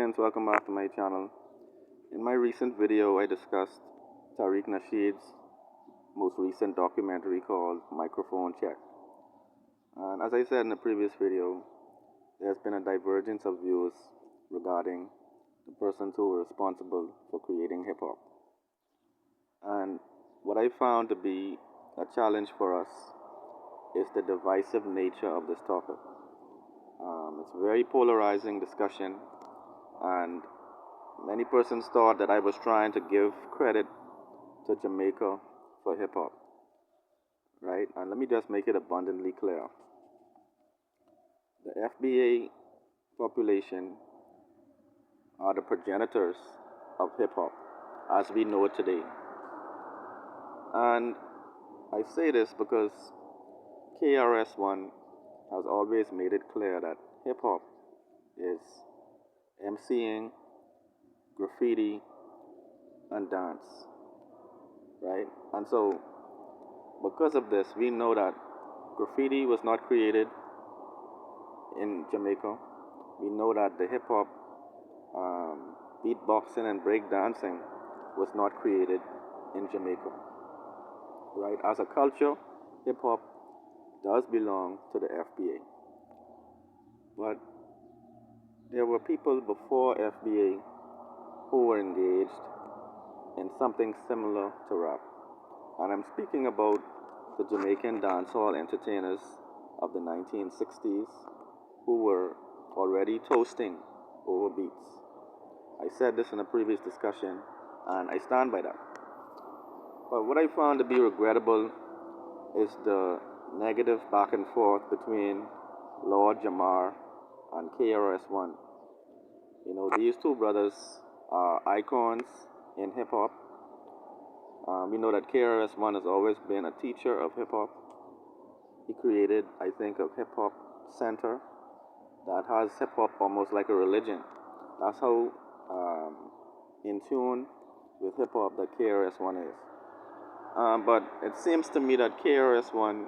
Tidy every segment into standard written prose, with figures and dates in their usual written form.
Jamaicans, welcome back to my channel. In my recent video, I discussed Tariq Nasheeds' most recent documentary called Microphone Check. And as I said in the previous video, there's been a divergence of views regarding the persons who were responsible for creating hip hop. And what I found to be a challenge for us is the divisive nature of this topic. It's a very polarizing discussion, and many persons thought that I was trying to give credit to Jamaica for hip hop, right? And let me just make it abundantly clear. The FBA population are the progenitors of hip hop as we know it today. And I say this because KRS-One has always made it clear that hip hop is MCing, graffiti, and dance, right? And so, because of this, we know that graffiti was not created in Jamaica. We know that the hip hop, beatboxing, and breakdancing was not created in Jamaica, right? As a culture, hip hop does belong to the FBA, but there were people before FBA who were engaged in something similar to rap. And I'm speaking about the Jamaican dancehall entertainers of the 1960s who were already toasting over beats. I said this in a previous discussion, and I stand by that. But what I found to be regrettable is the negative back and forth between Lord Jamar and KRS-One. You know, these two brothers are icons in hip hop. We know that KRS-One has always been a teacher of hip hop. He created, I think, a hip hop center that has hip hop almost like a religion. That's how in tune with hip hop that KRS-One is. But it seems to me that KRS-One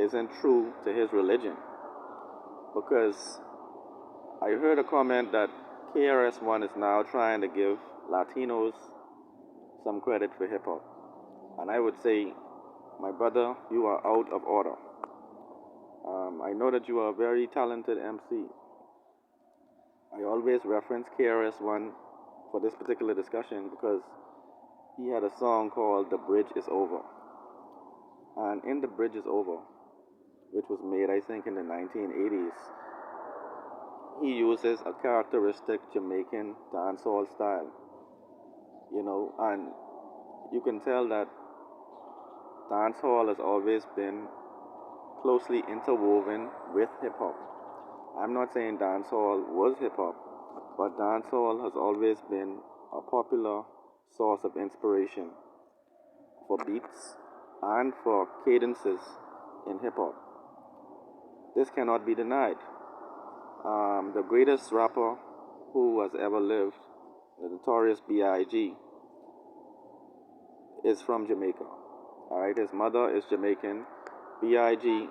isn't true to his religion, because I heard a comment that KRS-One is now trying to give Latinos some credit for hip hop. And I would say, my brother, you are out of order. I know that you are a very talented MC. I always reference KRS-One for this particular discussion because he had a song called The Bridge Is Over. And in The Bridge Is Over, which was made, I think, in the 1980s, he uses a characteristic Jamaican dancehall style. You know, and you can tell that dancehall has always been closely interwoven with hip hop. I'm not saying dancehall was hip hop, but dancehall has always been a popular source of inspiration for beats and for cadences in hip hop. This cannot be denied. The greatest rapper who has ever lived, the notorious B.I.G., is from Jamaica. Alright, his mother is Jamaican. B.I.G.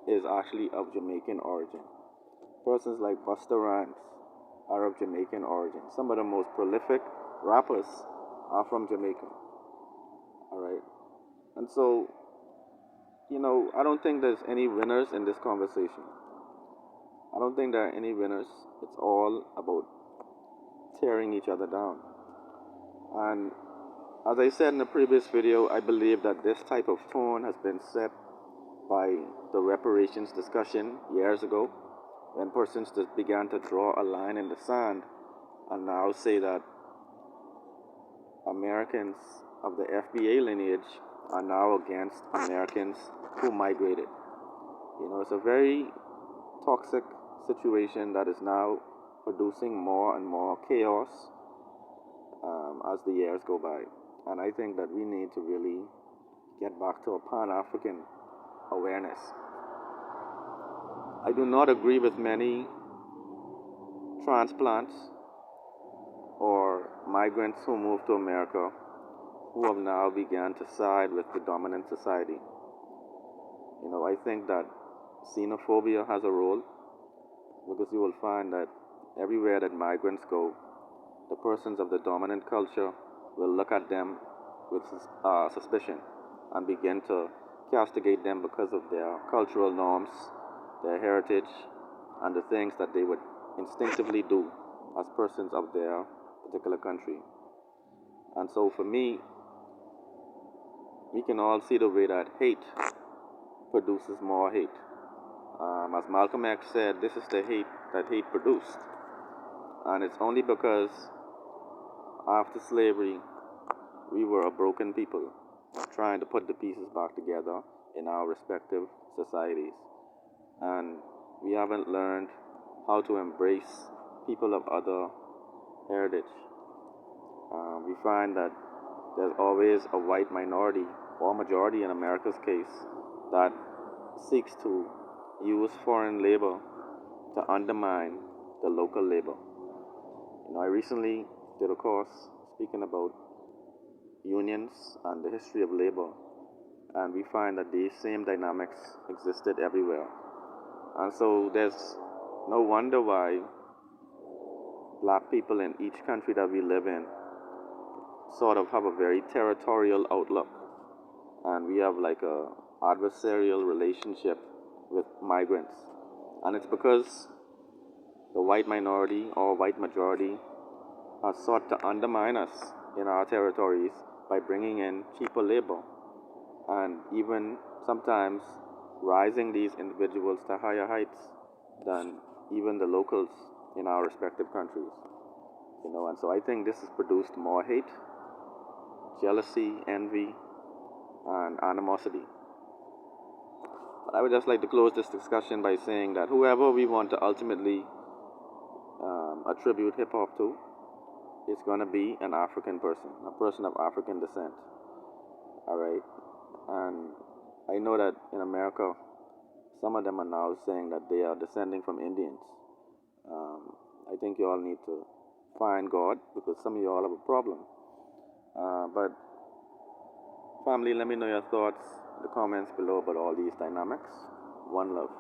is actually of Jamaican origin. Persons like Busta Rhymes are of Jamaican origin. Some of the most prolific rappers are from Jamaica. Alright? And so, you know, I don't think there's any winners in this conversation. I don't think there are any winners. It's all about tearing each other down. And as I said in the previous video, I believe that this type of tone has been set by the reparations discussion years ago, when persons just began to draw a line in the sand and now say that Americans of the FBA lineage are now against Americans who migrated. You know, it's a very toxic situation that is now producing more and more chaos as the years go by. And I think that we need to really get back to a Pan-African awareness. I do not agree with many transplants or migrants who move to America who have now begun to side with the dominant society. You know, I think that xenophobia has a role, because you will find that everywhere that migrants go, the persons of the dominant culture will look at them with suspicion and begin to castigate them because of their cultural norms, their heritage, and the things that they would instinctively do as persons of their particular country. And so for me, we can all see the way that hate produces more hate. As Malcolm X said, this is the hate that hate produced. And it's only because after slavery, we were a broken people trying to put the pieces back together in our respective societies. And we haven't learned how to embrace people of other heritage. We find that there's always a white minority or majority in America's case that seeks to use foreign labor to undermine the local labor. I recently did a course speaking about unions and the history of labor, and we find that these same dynamics existed everywhere. And so there's no wonder why black people in each country that we live in sort of have a very territorial outlook, and we have like a adversarial relationship with migrants. And it's because the white minority or white majority has sought to undermine us in our territories by bringing in cheaper labor and even sometimes rising these individuals to higher heights than even the locals in our respective countries. And so I think this has produced more hate, jealousy, envy, and animosity. But I would just like to close this discussion by saying that whoever we want to ultimately attribute hip hop to, it's going to be an African person, a person of African descent. All right. And I know that in America, some of them are now saying that they are descending from Indians. I think you all need to find God because some of you all have a problem. But family, let me know your thoughts in the comments below about all these dynamics. One love.